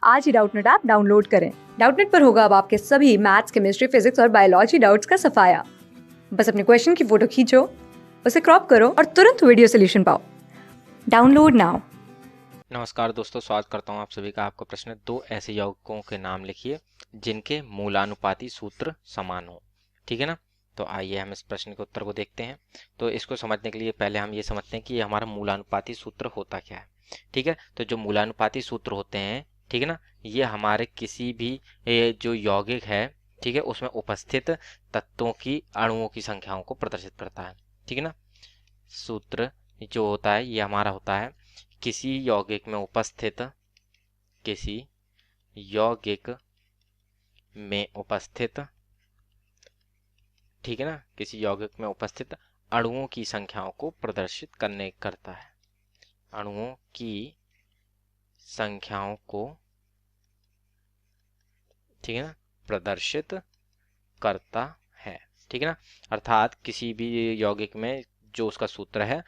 आज ही Doubtnut app download करें। Doubtnut पर होगा अब आपके सभी मैथ्स, केमिस्ट्री, फिजिक्स और बायोलॉजी डाउट्स का सफाया। बस अपने क्वेश्चन की फोटो खींचो, उसे क्रॉप करो और तुरंत वीडियो सोल्यूशन पाओ। Download now. नमस्कार दोस्तों, स्वागत करता हूं आप सभी का। आपका प्रश्न है, दो ऐसे यौगिकों के नाम लिखिए जिनके मूलानुपाती सूत्र समान हो। ठीक है ना। तो आइए हम इस प्रश्न के उत्तर को देखते हैं। तो इसको समझने के लिए पहले हम ये समझते हैं कि ये हमारा मूलानुपाती सूत्र होता क्या है। ठीक है। तो जो मूलानुपाती सूत्र होते हैं, ठीक है ना, ये हमारे किसी भी जो यौगिक है, ठीक है, उसमें उपस्थित तत्वों की अणुओं की संख्याओं को प्रदर्शित करता है। ठीक है ना। सूत्र जो होता है ये हमारा होता है किसी यौगिक में उपस्थित ठीक है ना, किसी यौगिक में उपस्थित अणुओं की संख्याओं को प्रदर्शित करता है। अणुओं की संख्याओं को, ठीक है ना, प्रदर्शित करता है। ठीक है ना। अर्थात किसी भी यौगिक में जो उसका सूत्र है,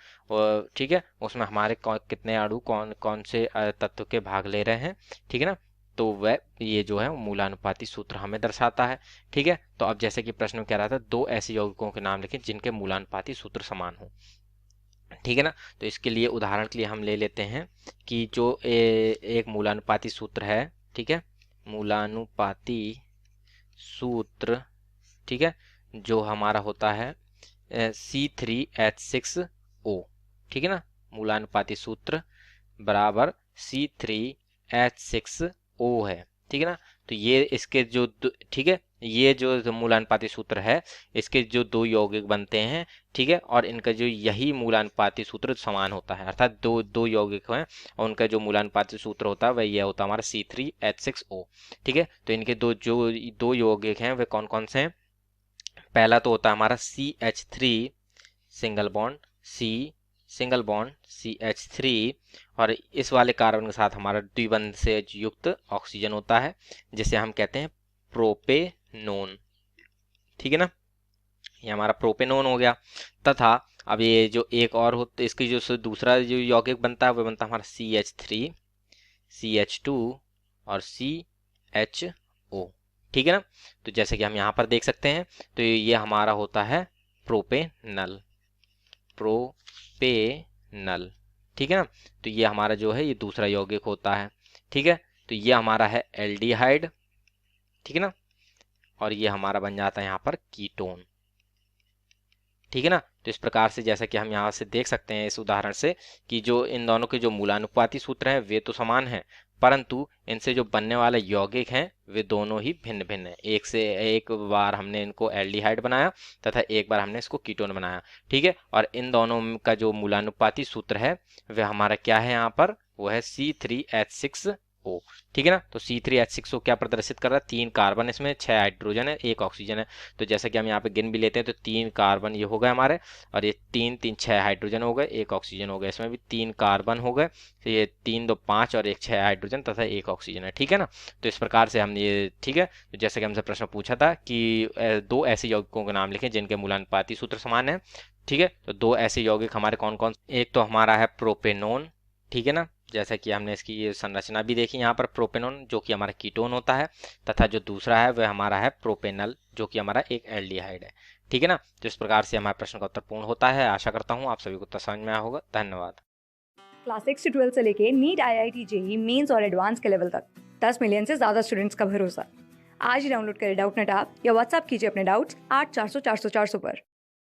ठीक है, उसमें हमारे कितने अणु कौन कौन से तत्व के भाग ले रहे हैं। ठीक है ना। तो वह ये जो है मूलानुपाती सूत्र हमें दर्शाता है। ठीक है। तो अब जैसे कि प्रश्न में कह रहा था, दो ऐसे यौगिकों के नाम लिखें जिनके मूलानुपाती सूत्र समान हो। ठीक है ना। तो इसके लिए उदाहरण के लिए हम ले लेते हैं कि जो एक मूलानुपाती सूत्र है, ठीक है, मूलानुपाती सूत्र, ठीक है, जो हमारा होता है C3H6O। ठीक है ना। मूलानुपाती सूत्र बराबर C3H6O है। ठीक है ना। तो ये इसके जो ठीक है, ये जो मूलानुपाती सूत्र है, इसके जो दो यौगिक बनते हैं, ठीक है, और इनका जो यही मूलानुपाती सूत्र समान होता है। अर्थात दो दो यौगिक हैं और उनका जो मूलानुपाती सूत्र होता है वह यह होता है हमारा C3H6O। ठीक है। तो इनके दो यौगिक हैं वे कौन कौन से हैं। पहला तो होता है हमारा CH3 single bond C single bond CH3, और इस वाले कार्बन के साथ हमारा द्विबंध से युक्त ऑक्सीजन होता है जिसे हम कहते हैं प्रोपेनोन। ठीक है ना। ये हमारा प्रोपेनोन हो गया। तथा अब ये जो एक और होता, इसकी जो दूसरा जो यौगिक बनता है वह बनता है हमारा CH3 CH2 और CHO। ठीक है ना। तो जैसे कि हम यहाँ पर देख सकते हैं, तो ये हमारा होता है प्रोपेनल। ठीक है ना। तो ये हमारा जो है ये दूसरा यौगिक होता है। ठीक है। तो ये हमारा है एल्डिहाइड। ठीक है ना। और ये हमारा बन जाता है यहाँ पर कीटोन। ठीक है ना। तो इस प्रकार से जैसा कि हम यहाँ से देख सकते हैं इस उदाहरण से कि जो इन दोनों के जो मूलानुपाती सूत्र हैं वे तो समान हैं, परंतु इनसे जो बनने वाले यौगिक हैं वे दोनों ही भिन्न भिन्न हैं। एक बार हमने इनको एल्डिहाइड बनाया तथा एक बार हमने इसको कीटोन बनाया। ठीक है। और इन दोनों का जो मूलानुपाती सूत्र है वह हमारा क्या है यहाँ पर, वो है C3H6O। ठीक है ना। तो C3H6O क्या प्रदर्शित कर रहा है, 3 कार्बन, इसमें 6 हाइड्रोजन है, 1 ऑक्सीजन है। तो जैसा कि हम यहाँ पे गिन भी लेते हैं तो 3 कार्बन ये हो गए हमारे, और ये 6 हाइड्रोजन हो गए, 1 ऑक्सीजन हो गया। इसमें भी 3 कार्बन हो गए, तो ये 3 2 5 और 1 6 हाइड्रोजन तथा 1 ऑक्सीजन है। ठीक है ना। तो इस प्रकार से हम ये, ठीक है, तो जैसे कि हमसे प्रश्न पूछा था कि दो ऐसे यौगिकों के नाम लिखें जिनके मूलानुपाती सूत्र समान है। ठीक है। तो दो ऐसे यौगिक हमारे कौन कौन, एक तो हमारा है प्रोपेनोन। ठीक है ना। जैसा कि हमने इसकी ये संरचना भी देखी यहाँ पर, प्रोपेनोन जो कि हमारा कीटोन होता है, तथा जो दूसरा है वह हमारा है प्रोपेनल जो कि हमारा एक एल्डिहाइड है। ठीक है ना। तो इस प्रकार से हमारे प्रश्न का उत्तर पूर्ण होता है। आशा करता हूँ आप सभी को उत्तर समझ में आया होगा। धन्यवाद। क्लास 6 से 12 से लेके नीट, IIT, JEE मेंस और एडवांस के लेवल तक 10 मिलियन से ज्यादा स्टूडेंट्स का भरोसा। आज ही डाउनलोड करें डाउटनेट ऐप या व्हाट्सएप कीजिए अपने डाउट्स 8400 400 400 पर।